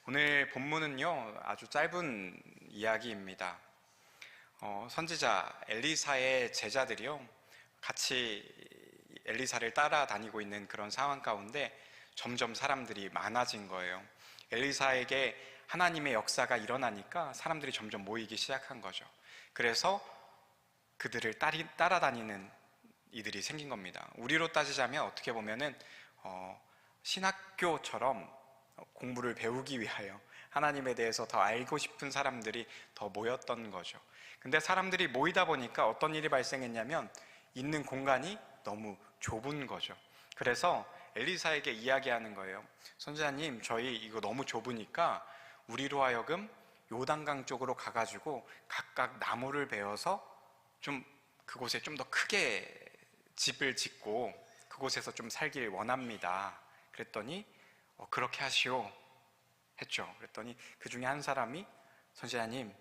오늘 본문은요, 아주 짧은 이야기입니다. 선지자 엘리사의 제자들이요, 같이 엘리사를 따라다니고 있는 그런 상황 가운데 점점 사람들이 많아진 거예요. 엘리사에게 하나님의 역사가 일어나니까 사람들이 점점 모이기 시작한 거죠. 그래서 그들을 따라다니는 이들이 생긴 겁니다. 우리로 따지자면 어떻게 보면은 신학교처럼 공부를 배우기 위하여 하나님에 대해서 더 알고 싶은 사람들이 더 모였던 거죠. 근데 사람들이 모이다 보니까 어떤 일이 발생했냐면 있는 공간이 너무 좁은 거죠. 그래서 엘리사에게 이야기하는 거예요. 선지자님, 저희 이거 너무 좁으니까 우리로 하여금 요단강 쪽으로 가가지고 각각 나무를 베어서 좀 그곳에 좀 더 크게 집을 짓고 그곳에서 좀 살길 원합니다. 그랬더니 그렇게 하시오 했죠. 그랬더니 그 중에 한 사람이 선지자님,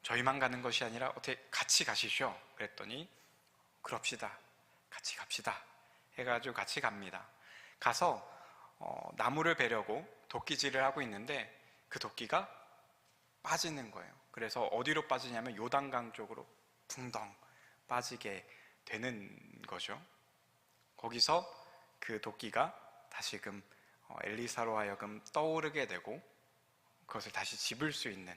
저희만 가는 것이 아니라 어떻게 같이 가시죠? 그랬더니 그럽시다, 같이 갑시다 해가지고 같이 갑니다. 가서 나무를 베려고 도끼질을 하고 있는데 그 도끼가 빠지는 거예요. 그래서 어디로 빠지냐면 요단강 쪽으로 붕덩 빠지게 되는 거죠. 거기서 그 도끼가 다시금 엘리사로 하여금 떠오르게 되고 그것을 다시 집을 수 있는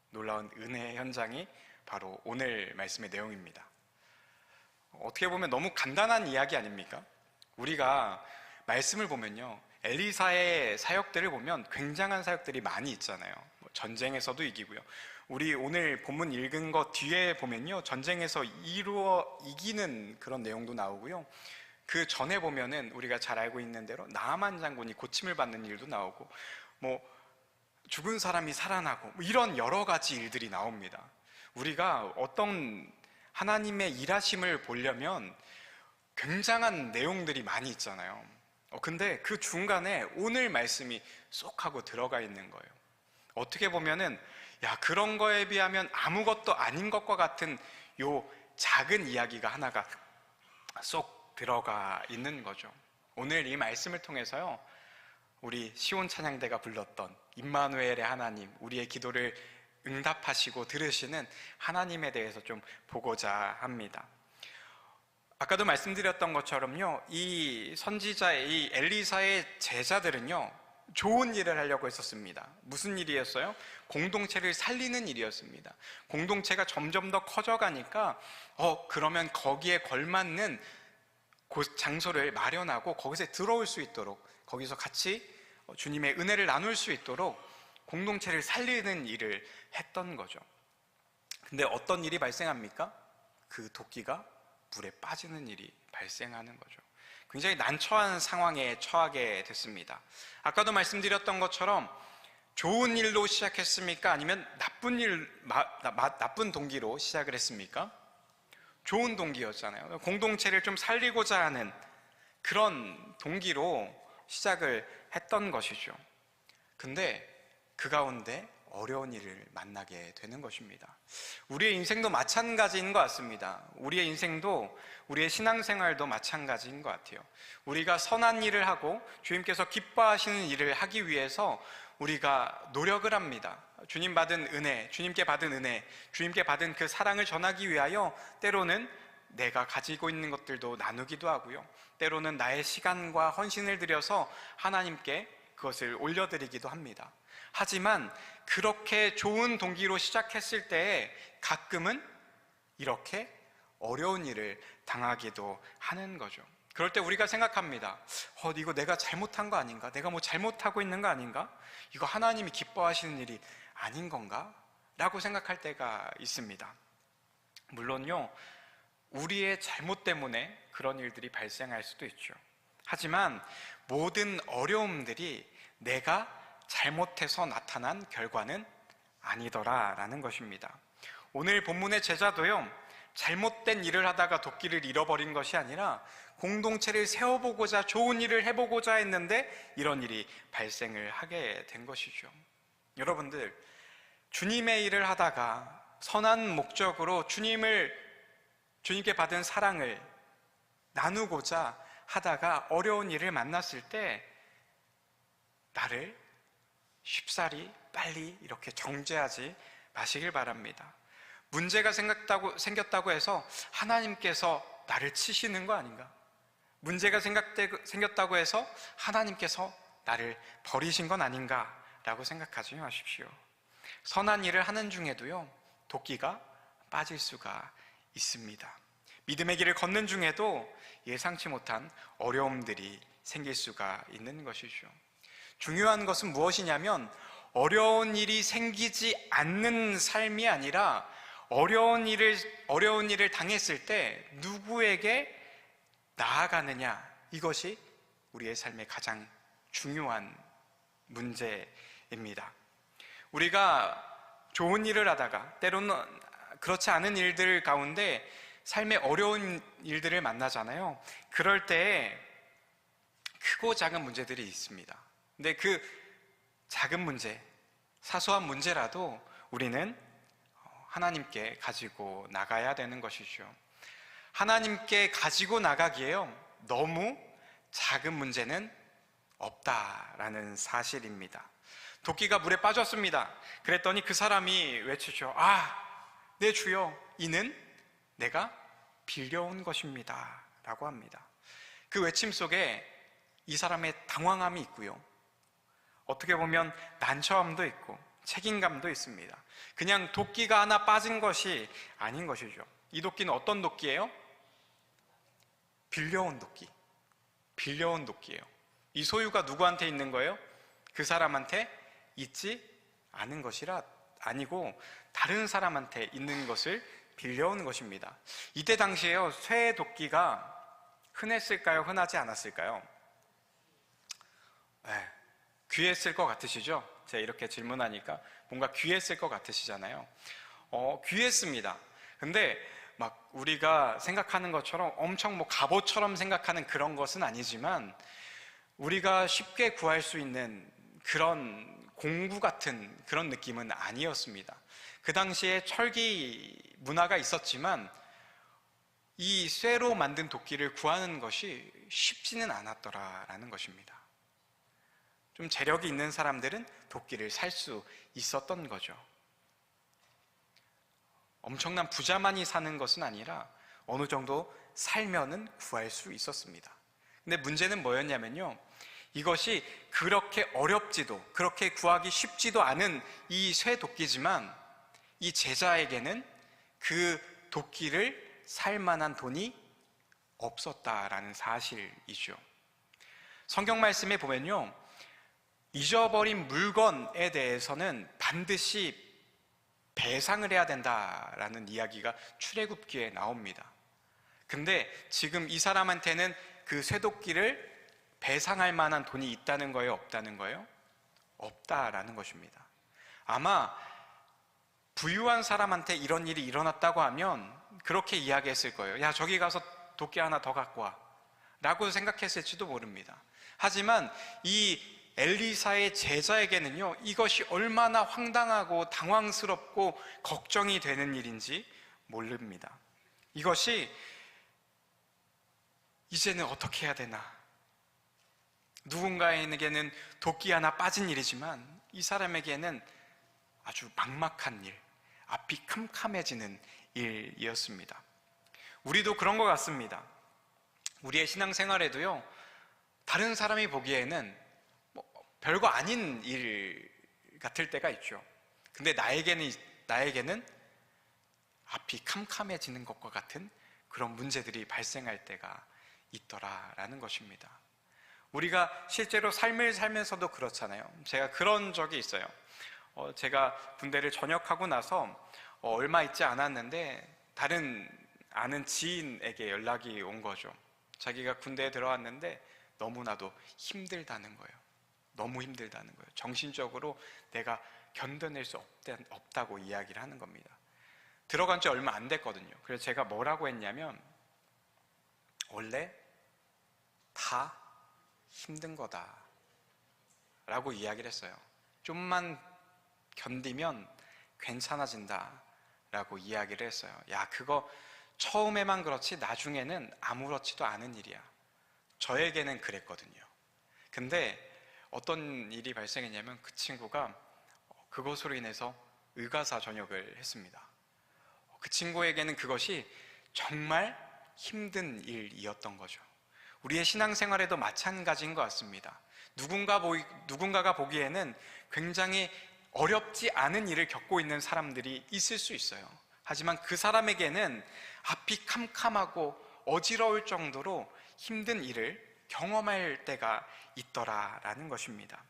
놀라운 은혜의 현장이 바로 오늘 말씀의 내용입니다. 어떻게 보면 너무 간단한 이야기 아닙니까? 우리가 말씀을 보면요, 엘리사의 사역들을 보면 굉장한 사역들이 많이 있잖아요. 전쟁에서도 이기고요. 우리 오늘 본문 읽은 것 뒤에 보면요, 전쟁에서 이기는 그런 내용도 나오고요. 그 전에 보면은 우리가 잘 알고 있는 대로 나아만 장군이 고침을 받는 일도 나오고, 죽은 사람이 살아나고, 이런 여러 가지 일들이 나옵니다. 우리가 어떤 하나님의 일하심을 보려면 굉장한 내용들이 많이 있잖아요. 근데 그 중간에 오늘 말씀이 쏙 하고 들어가 있는 거예요. 어떻게 보면은 그런 거에 비하면 아무것도 아닌 것과 같은 요 작은 이야기가 하나가 쏙 들어가 있는 거죠. 오늘 이 말씀을 통해서요, 우리 시온 찬양대가 불렀던 임마누엘의 하나님, 우리의 기도를 응답하시고 들으시는 하나님에 대해서 좀 보고자 합니다. 아까도 말씀드렸던 것처럼요, 이 선지자의 이 엘리사의 제자들은요, 좋은 일을 하려고 했었습니다. 무슨 일이었어요? 공동체를 살리는 일이었습니다. 공동체가 점점 더 커져가니까 그러면 거기에 걸맞는 장소를 마련하고 거기서 들어올 수 있도록, 거기서 같이 주님의 은혜를 나눌 수 있도록 공동체를 살리는 일을 했던 거죠. 근데 어떤 일이 발생합니까? 그 도끼가 물에 빠지는 일이 발생하는 거죠. 굉장히 난처한 상황에 처하게 됐습니다. 아까도 말씀드렸던 것처럼 좋은 일로 시작했습니까? 아니면 나쁜 동기로 시작을 했습니까? 좋은 동기였잖아요. 공동체를 좀 살리고자 하는 그런 동기로 시작을 했던 것이죠. 근데 그 가운데 어려운 일을 만나게 되는 것입니다. 우리의 인생도 마찬가지인 것 같습니다. 우리의 인생도, 우리의 신앙생활도 마찬가지인 것 같아요. 우리가 선한 일을 하고 주님께서 기뻐하시는 일을 하기 위해서 우리가 노력을 합니다. 주님께 받은 은혜, 주님께 받은 그 사랑을 전하기 위하여 때로는 내가 가지고 있는 것들도 나누기도 하고요, 때로는 나의 시간과 헌신을 들여서 하나님께 그것을 올려드리기도 합니다. 하지만 그렇게 좋은 동기로 시작했을 때에 가끔은 이렇게 어려운 일을 당하기도 하는 거죠. 그럴 때 우리가 생각합니다. 이거 내가 잘못한 거 아닌가? 내가 잘못하고 있는 거 아닌가? 이거 하나님이 기뻐하시는 일이 아닌 건가? 라고 생각할 때가 있습니다. 물론요, 우리의 잘못 때문에 그런 일들이 발생할 수도 있죠. 하지만 모든 어려움들이 내가 잘못해서 나타난 결과는 아니더라라는 것입니다. 오늘 본문의 제자도요, 잘못된 일을 하다가 도끼를 잃어버린 것이 아니라 공동체를 세워보고자, 좋은 일을 해보고자 했는데 이런 일이 발생을 하게 된 것이죠. 여러분들, 주님의 일을 하다가 선한 목적으로 주님께 받은 사랑을 나누고자 하다가 어려운 일을 만났을 때 나를 쉽사리 빨리 이렇게 정죄하지 마시길 바랍니다. 문제가 생겼다고 해서 하나님께서 나를 치시는 거 아닌가? 문제가 생겼다고 해서 하나님께서 나를 버리신 건 아닌가? 라고 생각하지 마십시오. 선한 일을 하는 중에도요, 도끼가 빠질 수가 있습니다. 믿음의 길을 걷는 중에도 예상치 못한 어려움들이 생길 수가 있는 것이죠. 중요한 것은 무엇이냐면 어려운 일이 생기지 않는 삶이 아니라 어려운 일을 당했을 때 누구에게 나아가느냐, 이것이 우리의 삶의 가장 중요한 문제입니다. 우리가 좋은 일을 하다가 때로는 그렇지 않은 일들 가운데 삶의 어려운 일들을 만나잖아요. 그럴 때 크고 작은 문제들이 있습니다. 근데 그 작은 문제, 사소한 문제라도 우리는 하나님께 가지고 나가야 되는 것이죠. 하나님께 가지고 나가기에요, 너무 작은 문제는 없다라는 사실입니다. 도끼가 물에 빠졌습니다. 그랬더니 그 사람이 외치죠. 내 주여, 이는 내가 빌려온 것입니다 라고 합니다. 그 외침 속에 이 사람의 당황함이 있고요, 어떻게 보면 난처함도 있고 책임감도 있습니다. 그냥 도끼가 하나 빠진 것이 아닌 것이죠. 이 도끼는 어떤 도끼예요? 빌려온 도끼. 빌려온 도끼예요. 이 소유가 누구한테 있는 거예요? 그 사람한테 있지 않은 것이라 아니고 다른 사람한테 있는 것을 빌려온 것입니다. 이때 당시에요, 쇠 도끼가 흔했을까요? 흔하지 않았을까요? 귀했을 것 같으시죠? 제가 이렇게 질문하니까 뭔가 귀했을 것 같으시잖아요. 귀했습니다. 근데 막 우리가 생각하는 것처럼 엄청 갑옷처럼 생각하는 그런 것은 아니지만 우리가 쉽게 구할 수 있는 그런 공구 같은 그런 느낌은 아니었습니다. 그 당시에 철기 문화가 있었지만 이 쇠로 만든 도끼를 구하는 것이 쉽지는 않았더라라는 것입니다. 좀 재력이 있는 사람들은 도끼를 살 수 있었던 거죠. 엄청난 부자만이 사는 것은 아니라 어느 정도 살면은 구할 수 있었습니다. 근데 문제는 뭐였냐면요, 이것이 그렇게 어렵지도 그렇게 구하기 쉽지도 않은 이 쇠 도끼지만 이 제자에게는 그 도끼를 살 만한 돈이 없었다라는 사실이죠. 성경 말씀에 보면요, 잊어버린 물건에 대해서는 반드시 배상을 해야 된다라는 이야기가 출애굽기에 나옵니다. 근데 지금 이 사람한테는 그 쇠도끼를 배상할 만한 돈이 있다는 거예요? 없다는 거예요? 없다라는 것입니다. 아마 부유한 사람한테 이런 일이 일어났다고 하면 그렇게 이야기했을 거예요. 야, 저기 가서 도끼 하나 더 갖고 와 라고 생각했을지도 모릅니다. 하지만 이 엘리사의 제자에게는요, 이것이 얼마나 황당하고 당황스럽고 걱정이 되는 일인지 모릅니다. 이것이 이제는 어떻게 해야 되나, 누군가에게는 도끼 하나 빠진 일이지만 이 사람에게는 아주 막막한 일, 앞이 캄캄해지는 일이었습니다. 우리도 그런 것 같습니다. 우리의 신앙생활에도요, 다른 사람이 보기에는 별거 아닌 일 같을 때가 있죠. 근데 나에게는 앞이 캄캄해지는 것과 같은 그런 문제들이 발생할 때가 있더라라는 것입니다. 우리가 실제로 삶을 살면서도 그렇잖아요. 제가 그런 적이 있어요. 제가 군대를 전역하고 나서 얼마 있지 않았는데 다른 아는 지인에게 연락이 온 거죠. 자기가 군대에 들어왔는데 너무나도 힘들다는 거예요. 너무 힘들다는 거예요. 정신적으로 내가 견뎌낼 수 없다고 이야기를 하는 겁니다. 들어간 지 얼마 안 됐거든요. 그래서 제가 뭐라고 했냐면, 원래 다 힘든 거다 라고 이야기를 했어요. 좀만 견디면 괜찮아진다 라고 이야기를 했어요. 야, 그거 처음에만 그렇지 나중에는 아무렇지도 않은 일이야. 저에게는 그랬거든요. 근데 어떤 일이 발생했냐면 그 친구가 그것으로 인해서 의가사 전역을 했습니다. 그 친구에게는 그것이 정말 힘든 일이었던 거죠. 우리의 신앙생활에도 마찬가지인 것 같습니다. 누군가가 보기에는 굉장히 어렵지 않은 일을 겪고 있는 사람들이 있을 수 있어요. 하지만 그 사람에게는 앞이 캄캄하고 어지러울 정도로 힘든 일을 경험할 때가 있더라라는 것입니다.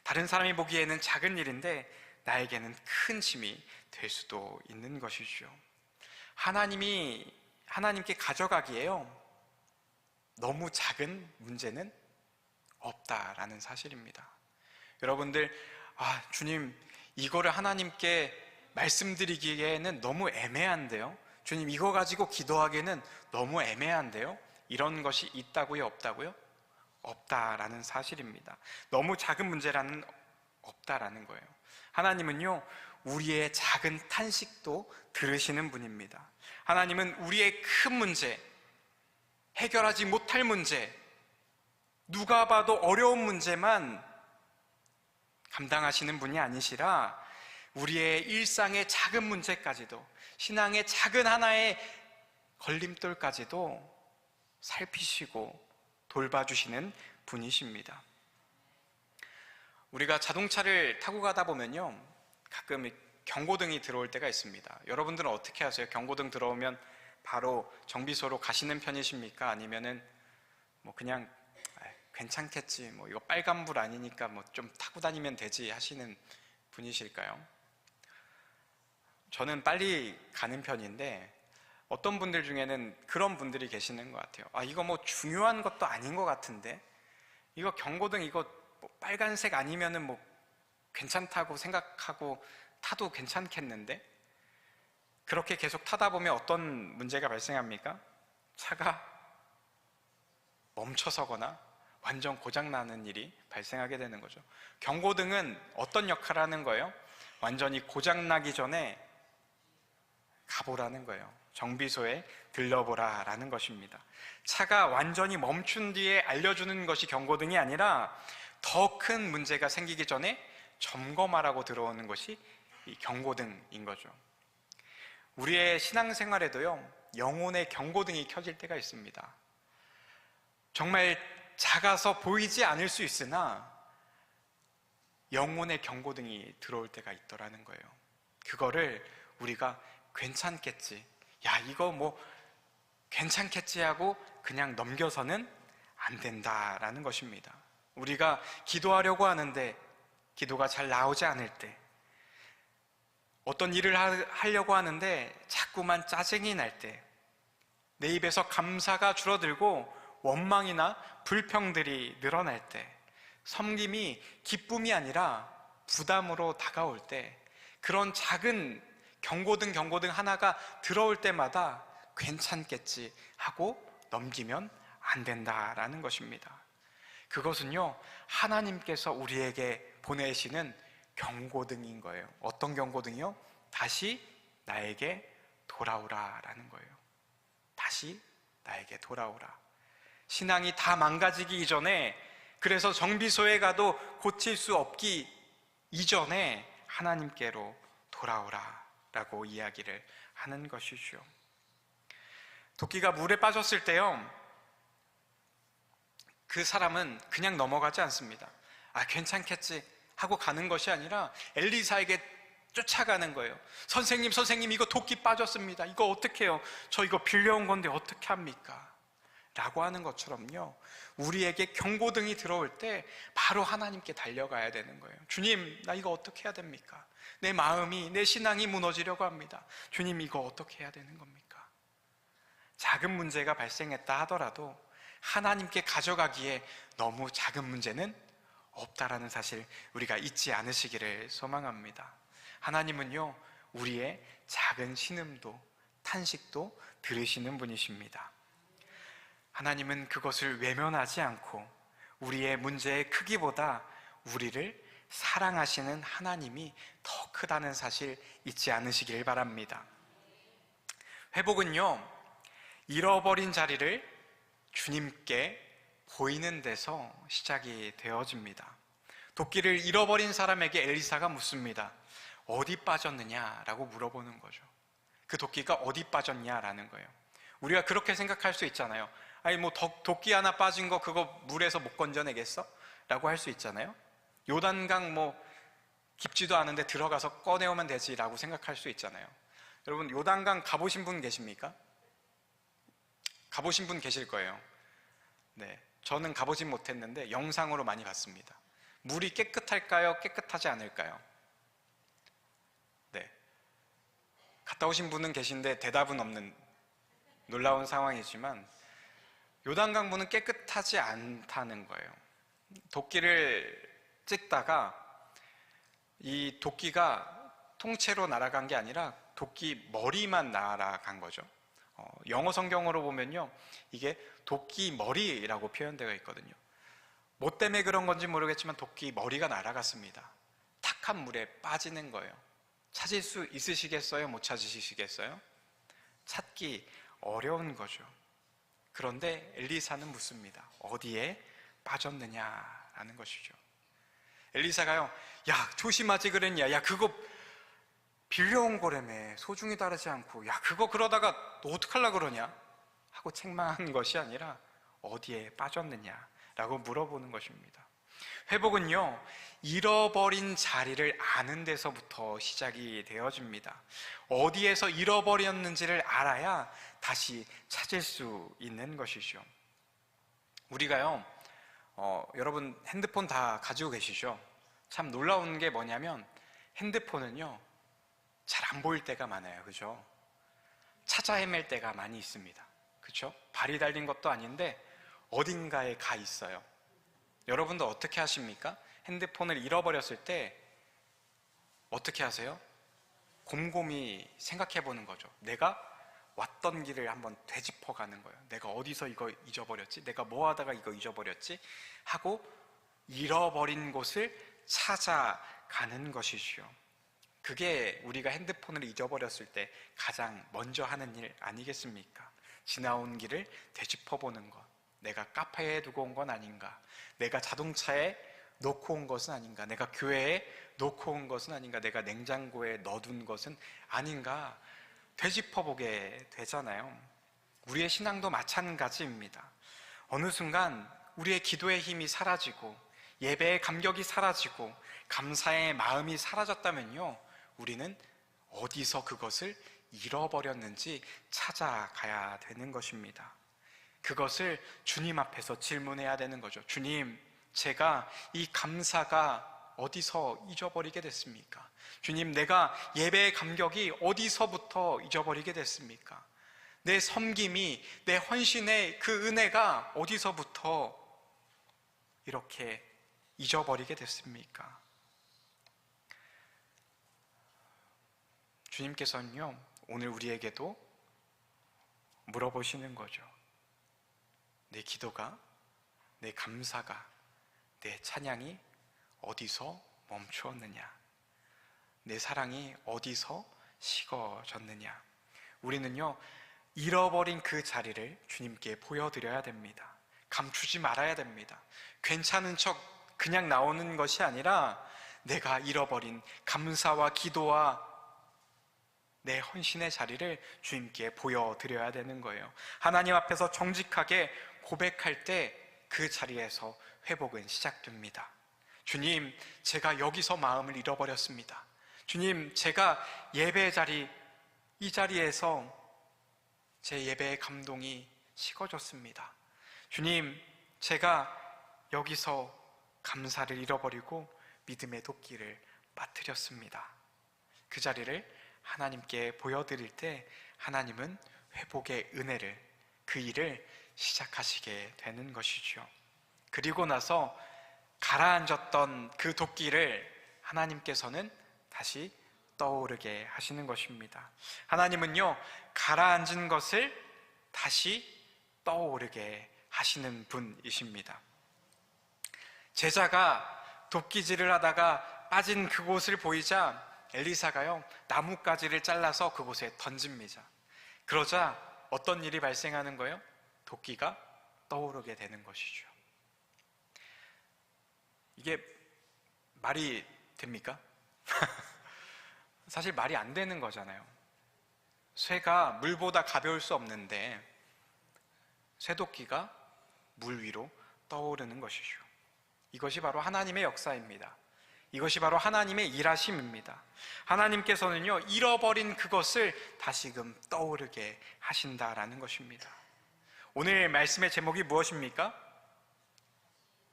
다른 사람이 보기에는 작은 일인데 나에게는 큰 힘이 될 수도 있는 것이죠. 하나님께 가져가기에요, 너무 작은 문제는 없다라는 사실입니다. 여러분들, 주님, 이거를 하나님께 말씀드리기에는 너무 애매한데요? 주님, 이거 가지고 기도하기에는 너무 애매한데요? 이런 것이 있다고요, 없다고요? 없다라는 사실입니다. 너무 작은 문제라는 없다라는 거예요. 하나님은요, 우리의 작은 탄식도 들으시는 분입니다. 하나님은 우리의 큰 문제, 해결하지 못할 문제, 누가 봐도 어려운 문제만 감당하시는 분이 아니시라 우리의 일상의 작은 문제까지도, 신앙의 작은 하나의 걸림돌까지도 살피시고 돌봐주시는 분이십니다. 우리가 자동차를 타고 가다 보면요, 가끔 경고등이 들어올 때가 있습니다. 여러분들은 어떻게 하세요? 경고등 들어오면 바로 정비소로 가시는 편이십니까? 아니면은 그냥 괜찮겠지, 이거 빨간불 아니니까 좀 타고 다니면 되지 하시는 분이실까요? 저는 빨리 가는 편인데 어떤 분들 중에는 그런 분들이 계시는 것 같아요. 이거 중요한 것도 아닌 것 같은데, 이거 경고등 이거 빨간색 아니면은 괜찮다고 생각하고 타도 괜찮겠는데, 그렇게 계속 타다 보면 어떤 문제가 발생합니까? 차가 멈춰서거나 완전 고장나는 일이 발생하게 되는 거죠. 경고등은 어떤 역할을 하는 거예요? 완전히 고장나기 전에 가보라는 거예요. 정비소에 들러보라라는 것입니다. 차가 완전히 멈춘 뒤에 알려주는 것이 경고등이 아니라 더 큰 문제가 생기기 전에 점검하라고 들어오는 것이 이 경고등인 거죠. 우리의 신앙생활에도요, 영혼의 경고등이 켜질 때가 있습니다. 정말 작아서 보이지 않을 수 있으나 영혼의 경고등이 들어올 때가 있더라는 거예요. 그거를 우리가 괜찮겠지, 이거 괜찮겠지 하고 그냥 넘겨서는 안 된다라는 것입니다. 우리가 기도하려고 하는데 기도가 잘 나오지 않을 때, 어떤 일을 하려고 하는데 자꾸만 짜증이 날 때, 내 입에서 감사가 줄어들고 원망이나 불평들이 늘어날 때, 섬김이 기쁨이 아니라 부담으로 다가올 때, 그런 작은 경고등 하나가 들어올 때마다 괜찮겠지 하고 넘기면 안 된다라는 것입니다. 그것은요, 하나님께서 우리에게 보내시는 경고등인 거예요. 어떤 경고등이요? 다시 나에게 돌아오라라는 거예요. 다시 나에게 돌아오라. 신앙이 다 망가지기 이전에, 그래서 정비소에 가도 고칠 수 없기 이전에 하나님께로 돌아오라라고 이야기를 하는 것이죠. 도끼가 물에 빠졌을 때요, 그 사람은 그냥 넘어가지 않습니다. 괜찮겠지 하고 가는 것이 아니라 엘리사에게 쫓아가는 거예요. 선생님, 이거 도끼 빠졌습니다. 이거 어떻게 해요? 저 이거 빌려온 건데 어떻게 합니까? 라고 하는 것처럼요, 우리에게 경고등이 들어올 때 바로 하나님께 달려가야 되는 거예요. 주님, 나 이거 어떻게 해야 됩니까? 내 마음이, 내 신앙이 무너지려고 합니다. 주님, 이거 어떻게 해야 되는 겁니까? 작은 문제가 발생했다 하더라도 하나님께 가져가기에 너무 작은 문제는 없다라는 사실 우리가 잊지 않으시기를 소망합니다. 하나님은요, 우리의 작은 신음도 탄식도 들으시는 분이십니다. 하나님은 그것을 외면하지 않고 우리의 문제의 크기보다 우리를 사랑하시는 하나님이 더 크다는 사실 잊지 않으시길 바랍니다. 회복은요, 잃어버린 자리를 주님께 보이는 데서 시작이 되어집니다. 도끼를 잃어버린 사람에게 엘리사가 묻습니다. 어디 빠졌느냐라고 물어보는 거죠. 그 도끼가 어디 빠졌냐라는 거예요. 우리가 그렇게 생각할 수 있잖아요. 아니 뭐 도끼 하나 빠진 거 그거 물에서 못 건져내겠어? 라고 할 수 있잖아요. 요단강 뭐 깊지도 않은데 들어가서 꺼내오면 되지 라고 생각할 수 있잖아요. 여러분 요단강 가보신 분 계십니까? 가보신 분 계실 거예요. 네, 저는 가보진 못했는데 영상으로 많이 봤습니다. 물이 깨끗할까요? 깨끗하지 않을까요? 네, 갔다 오신 분은 계신데 대답은 없는 놀라운 상황이지만 요단강물은 깨끗하지 않다는 거예요. 도끼를 찍다가 이 도끼가 통째로 날아간 게 아니라 도끼 머리만 날아간 거죠. 영어 성경으로 보면요, 이게 도끼 머리라고 표현되어 있거든요. 뭐 때문에 그런 건지 모르겠지만 도끼 머리가 날아갔습니다. 탁한 물에 빠지는 거예요. 찾을 수 있으시겠어요? 못 찾으시겠어요? 찾기 어려운 거죠. 그런데 엘리사는 묻습니다. 어디에 빠졌느냐라는 것이죠. 엘리사가요, 야 조심하지 그랬냐, 야 그거 빌려온 거라며, 소중히 다르지 않고, 야 그거 그러다가 너 어떡하려고 그러냐 하고 책망한 것이 아니라 어디에 빠졌느냐라고 물어보는 것입니다. 회복은요, 잃어버린 자리를 아는 데서부터 시작이 되어집니다. 어디에서 잃어버렸는지를 알아야 다시 찾을 수 있는 것이죠. 우리가요, 여러분 핸드폰 다 가지고 계시죠? 참 놀라운 게 뭐냐면 핸드폰은요, 잘 안 보일 때가 많아요. 그죠? 찾아 헤맬 때가 많이 있습니다. 그렇죠? 발이 달린 것도 아닌데 어딘가에 가 있어요. 여러분도 어떻게 하십니까? 핸드폰을 잃어버렸을 때 어떻게 하세요? 곰곰이 생각해 보는 거죠. 내가 왔던 길을 한번 되짚어 가는 거예요. 내가 어디서 이거 잊어버렸지? 내가 뭐 하다가 이거 잊어버렸지? 하고 잃어버린 곳을 찾아가는 것이죠. 그게 우리가 핸드폰을 잊어버렸을 때 가장 먼저 하는 일 아니겠습니까? 지나온 길을 되짚어 보는 것. 내가 카페에 두고 온 건 아닌가? 내가 자동차에 놓고 온 것은 아닌가? 내가 교회에 놓고 온 것은 아닌가? 내가 냉장고에 넣어둔 것은 아닌가? 되짚어 보게 되잖아요. 우리의 신앙도 마찬가지입니다. 어느 순간 우리의 기도의 힘이 사라지고 예배의 감격이 사라지고 감사의 마음이 사라졌다면요, 우리는 어디서 그것을 잃어버렸는지 찾아가야 되는 것입니다. 그것을 주님 앞에서 질문해야 되는 거죠. 주님, 제가 이 감사가 어디서 잊어버리게 됐습니까? 주님, 내가 예배의 감격이 어디서부터 잊어버리게 됐습니까? 내 섬김이, 내 헌신의 그 은혜가 어디서부터 이렇게 잊어버리게 됐습니까? 주님께서는요, 오늘 우리에게도 물어보시는 거죠. 내 기도가, 내 감사가, 내 찬양이 어디서 멈추었느냐? 내 사랑이 어디서 식어졌느냐? 우리는요, 잃어버린 그 자리를 주님께 보여드려야 됩니다. 감추지 말아야 됩니다. 괜찮은 척 그냥 나오는 것이 아니라 내가 잃어버린 감사와 기도와 내 헌신의 자리를 주님께 보여드려야 되는 거예요. 하나님 앞에서 정직하게 고백할 때 그 자리에서 회복은 시작됩니다. 주님, 제가 여기서 마음을 잃어버렸습니다. 주님, 제가 예배의 자리, 이 자리에서 제 예배의 감동이 식어졌습니다. 주님, 제가 여기서 감사를 잃어버리고 믿음의 도끼를 빠뜨렸습니다. 그 자리를 하나님께 보여드릴 때 하나님은 회복의 은혜를, 그 일을 시작하시게 되는 것이죠. 그리고 나서 가라앉았던 그 도끼를 하나님께서는 다시 떠오르게 하시는 것입니다. 하나님은요, 가라앉은 것을 다시 떠오르게 하시는 분이십니다. 제자가 도끼질을 하다가 빠진 그곳을 보이자 엘리사가요, 나뭇가지를 잘라서 그곳에 던집니다. 그러자 어떤 일이 발생하는 거예요? 도끼가 떠오르게 되는 것이죠. 이게 말이 됩니까? 사실 말이 안 되는 거잖아요. 쇠가 물보다 가벼울 수 없는데 쇠도끼가 물 위로 떠오르는 것이죠. 이것이 바로 하나님의 역사입니다. 이것이 바로 하나님의 일하심입니다. 하나님께서는요, 잃어버린 그것을 다시금 떠오르게 하신다라는 것입니다. 오늘 말씀의 제목이 무엇입니까?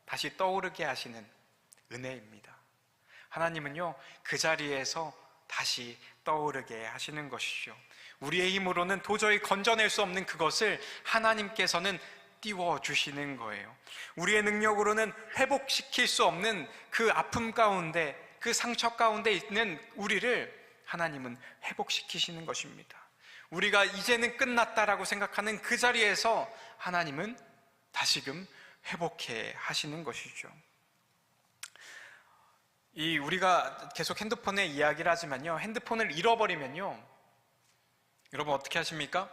다시 떠오르게 하시는 은혜입니다. 하나님은요, 그 자리에서 다시 떠오르게 하시는 것이죠. 우리의 힘으로는 도저히 건져낼 수 없는 그것을 하나님께서는 띄워주시는 거예요. 우리의 능력으로는 회복시킬 수 없는 그 아픔 가운데, 그 상처 가운데 있는 우리를 하나님은 회복시키시는 것입니다. 우리가 이제는 끝났다라고 생각하는 그 자리에서 하나님은 다시금 회복해 하시는 것이죠. 우리가 계속 핸드폰의 이야기를 하지만요, 핸드폰을 잃어버리면요, 여러분 어떻게 하십니까?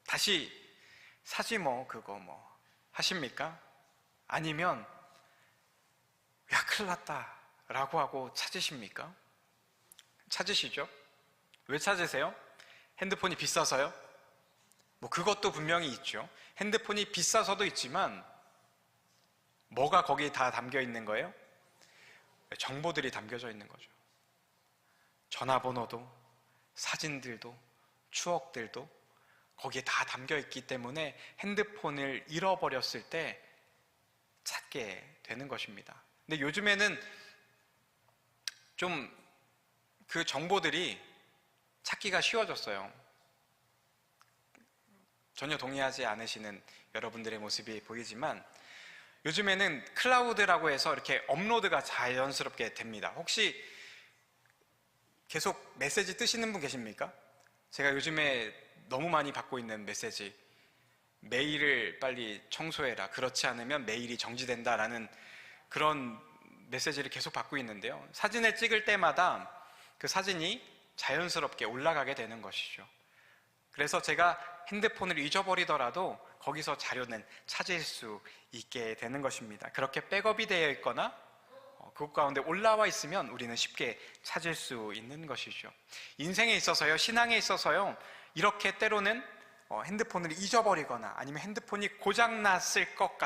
다시 사지 그거 하십니까? 아니면 야, 큰일 났다 라고 하고 찾으십니까? 찾으시죠? 왜 찾으세요? 핸드폰이 비싸서요? 그것도 분명히 있죠. 핸드폰이 비싸서도 있지만 뭐가 거기에 다 담겨 있는 거예요? 정보들이 담겨져 있는 거죠. 전화번호도, 사진들도, 추억들도 거기에 다 담겨 있기 때문에 핸드폰을 잃어버렸을 때 찾게 되는 것입니다. 근데 요즘에는 좀 그 정보들이 찾기가 쉬워졌어요. 전혀 동의하지 않으시는 여러분들의 모습이 보이지만 요즘에는 클라우드라고 해서 이렇게 업로드가 자연스럽게 됩니다. 혹시 계속 메시지 뜨시는 분 계십니까? 제가 요즘에 너무 많이 받고 있는 메시지, 메일을 빨리 청소해라, 그렇지 않으면 메일이 정지된다라는 그런 메시지를 계속 받고 있는데요, 사진을 찍을 때마다 그 사진이 자연스럽게 올라가게 되는 것이죠. 그래서 제가 핸드폰을 잊어버리더라도 거기서 자료는 찾을 수 있게 되는 것입니다. 그렇게 백업이 되어 있거나 그것 가운데 올라와 있으면 우리는 쉽게 찾을 수 있는 것이죠. 인생에 있어서요, 신앙에 있어서요, 이렇게 때로는 핸드폰을 잊어버리거나 아니면 핸드폰이 고장난 것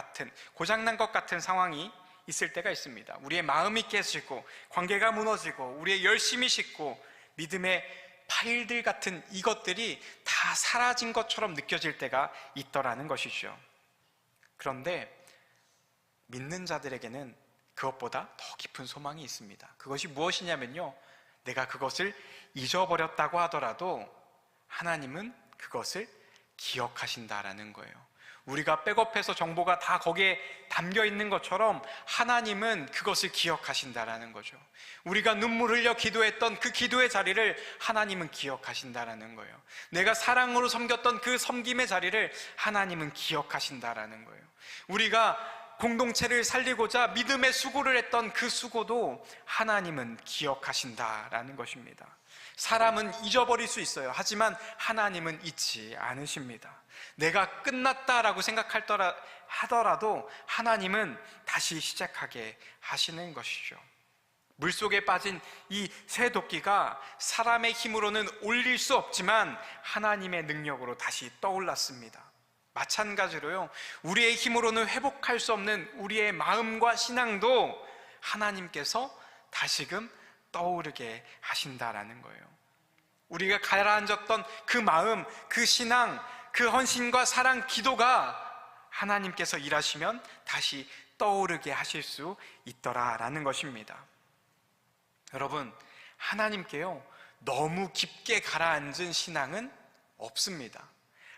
같은 상황이 있을 때가 있습니다. 우리의 마음이 깨지고 관계가 무너지고 우리의 열심이 식고 믿음의 파일들 같은 이것들이 다 사라진 것처럼 느껴질 때가 있더라는 것이죠. 그런데 믿는 자들에게는 그것보다 더 깊은 소망이 있습니다. 그것이 무엇이냐면요, 내가 그것을 잊어버렸다고 하더라도 하나님은 그것을 기억하신다라는 거예요. 우리가 백업해서 정보가 다 거기에 담겨 있는 것처럼 하나님은 그것을 기억하신다라는 거죠. 우리가 눈물 흘려 기도했던 그 기도의 자리를 하나님은 기억하신다라는 거예요. 내가 사랑으로 섬겼던 그 섬김의 자리를 하나님은 기억하신다라는 거예요. 우리가 공동체를 살리고자 믿음의 수고를 했던 그 수고도 하나님은 기억하신다라는 것입니다. 사람은 잊어버릴 수 있어요. 하지만 하나님은 잊지 않으십니다. 내가 끝났다라고 생각하더라도 하나님은 다시 시작하게 하시는 것이죠. 물속에 빠진 이 쇠도끼가 사람의 힘으로는 올릴 수 없지만 하나님의 능력으로 다시 떠올랐습니다. 마찬가지로요, 우리의 힘으로는 회복할 수 없는 우리의 마음과 신앙도 하나님께서 다시금 떠오르게 하신다라는 거예요. 우리가 가라앉았던 그 마음, 그 신앙, 그 헌신과 사랑, 기도가 하나님께서 일하시면 다시 떠오르게 하실 수 있더라라는 것입니다. 여러분, 하나님께요, 너무 깊게 가라앉은 신앙은 없습니다.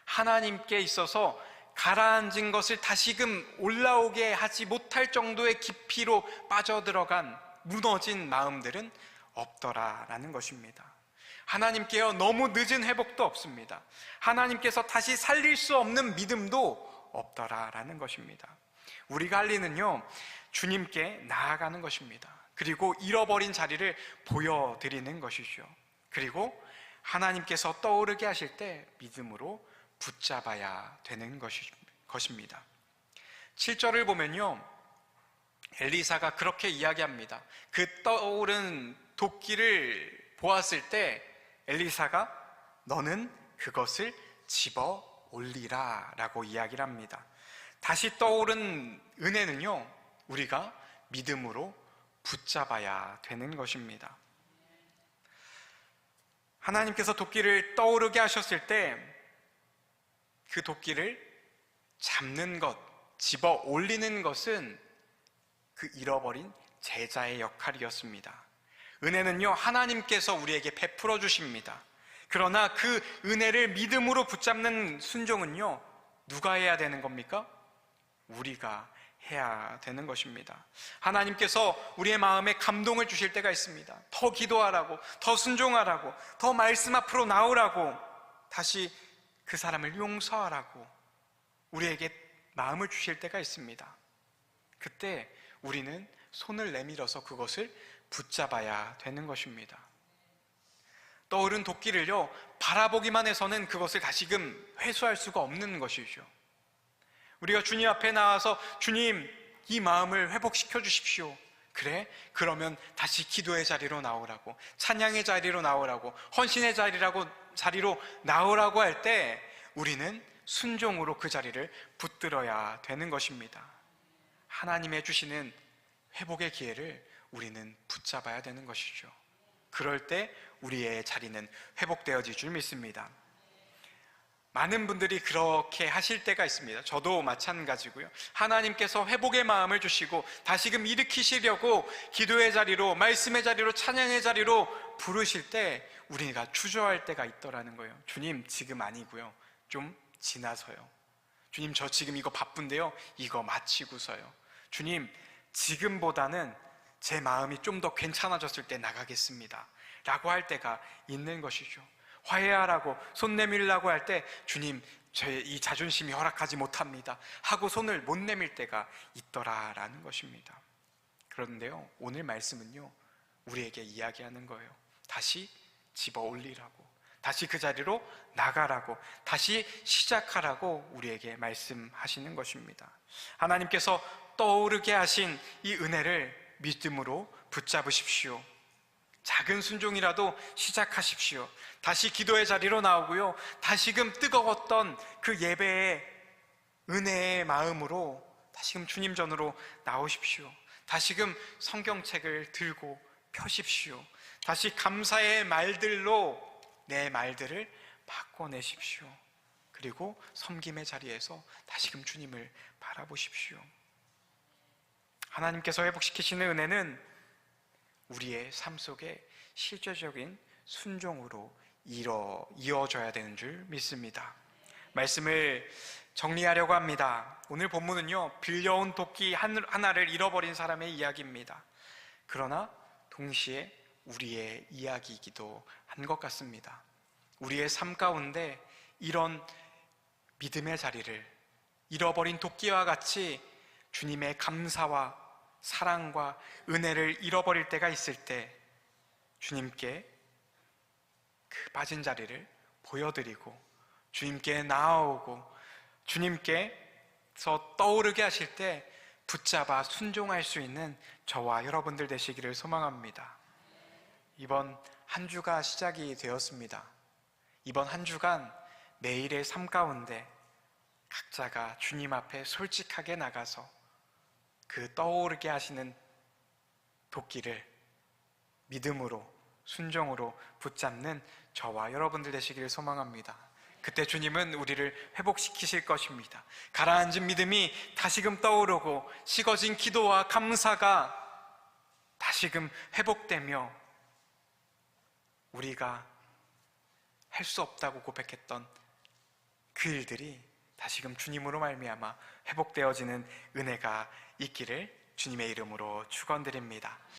하나님께 있어서 가라앉은 것을 다시금 올라오게 하지 못할 정도의 깊이로 빠져들어간 무너진 마음들은 없더라라는 것입니다. 하나님께요, 너무 늦은 회복도 없습니다. 하나님께서 다시 살릴 수 없는 믿음도 없더라라는 것입니다. 우리가 할 일은요, 주님께 나아가는 것입니다. 그리고 잃어버린 자리를 보여드리는 것이죠. 그리고 하나님께서 떠오르게 하실 때 믿음으로 붙잡아야 되는 것입니다. 7절을 보면요, 엘리사가 그렇게 이야기합니다. 그 떠오른 도끼를 보았을 때 엘리사가 너는 그것을 집어 올리라 라고 이야기를 합니다. 다시 떠오른 은혜는요, 우리가 믿음으로 붙잡아야 되는 것입니다. 하나님께서 도끼를 떠오르게 하셨을 때 그 도끼를 잡는 것, 집어 올리는 것은 그 잃어버린 제자의 역할이었습니다. 은혜는요, 하나님께서 우리에게 베풀어 주십니다. 그러나 그 은혜를 믿음으로 붙잡는 순종은요, 누가 해야 되는 겁니까? 우리가 해야 되는 것입니다. 하나님께서 우리의 마음에 감동을 주실 때가 있습니다. 더 기도하라고, 더 순종하라고, 더 말씀 앞으로 나오라고, 다시 그 사람을 용서하라고 우리에게 마음을 주실 때가 있습니다. 그때 우리는 손을 내밀어서 그것을 붙잡아야 되는 것입니다. 떠오른 도끼를요, 바라보기만 해서는 그것을 다시금 회수할 수가 없는 것이죠. 우리가 주님 앞에 나와서 주님, 이 마음을 회복시켜 주십시오. 그래? 그러면 다시 기도의 자리로 나오라고, 찬양의 자리로 나오라고, 헌신의 자리로 나오라고 할 때 우리는 순종으로 그 자리를 붙들어야 되는 것입니다. 하나님의 주시는 회복의 기회를 우리는 붙잡아야 되는 것이죠. 그럴 때 우리의 자리는 회복되어질 줄 믿습니다. 많은 분들이 그렇게 하실 때가 있습니다. 저도 마찬가지고요. 하나님께서 회복의 마음을 주시고 다시금 일으키시려고 기도의 자리로, 말씀의 자리로, 찬양의 자리로 부르실 때 우리가 주저할 때가 있더라는 거예요. 주님, 지금 아니고요, 좀 지나서요. 주님, 저 지금 이거 바쁜데요, 이거 마치고서요. 주님, 지금보다는 제 마음이 좀 더 괜찮아졌을 때 나가겠습니다 라고 할 때가 있는 것이죠. 화해하라고, 손 내밀라고 할 때 주님, 제 이 자존심이 허락하지 못합니다 하고 손을 못 내밀 때가 있더라라는 것입니다. 그런데요, 오늘 말씀은요, 우리에게 이야기하는 거예요. 다시 집어 올리라고, 다시 그 자리로 나가라고, 다시 시작하라고 우리에게 말씀하시는 것입니다. 하나님께서 떠오르게 하신 이 은혜를 믿음으로 붙잡으십시오. 작은 순종이라도 시작하십시오. 다시 기도의 자리로 나오고요, 다시금 뜨거웠던 그 예배의 은혜의 마음으로 다시금 주님 전으로 나오십시오. 다시금 성경책을 들고 펴십시오. 다시 감사의 말들로 내 말들을 바꿔내십시오. 그리고 섬김의 자리에서 다시금 주님을 바라보십시오. 하나님께서 회복시키시는 은혜는 우리의 삶 속에 실제적인 순종으로 이어져야 되는 줄 믿습니다. 말씀을 정리하려고 합니다. 오늘 본문은요, 빌려온 도끼 하나를 잃어버린 사람의 이야기입니다. 그러나 동시에 우리의 이야기이기도 한 것 같습니다. 우리의 삶 가운데 이런 믿음의 자리를 잃어버린 도끼와 같이 주님의 감사와 사랑과 은혜를 잃어버릴 때가 있을 때 주님께 그 빠진 자리를 보여드리고 주님께 나아오고 주님께서 떠오르게 하실 때 붙잡아 순종할 수 있는 저와 여러분들 되시기를 소망합니다. 이번 한 주가 시작이 되었습니다. 이번 한 주간 매일의 삶 가운데 각자가 주님 앞에 솔직하게 나가서 그 떠오르게 하시는 도끼를 믿음으로, 순종으로 붙잡는 저와 여러분들 되시기를 소망합니다. 그때 주님은 우리를 회복시키실 것입니다. 가라앉은 믿음이 다시금 떠오르고 식어진 기도와 감사가 다시금 회복되며 우리가 할 수 없다고 고백했던 그 일들이 다시금 주님으로 말미암아 회복되어지는 은혜가 있기를 주님의 이름으로 축원드립니다.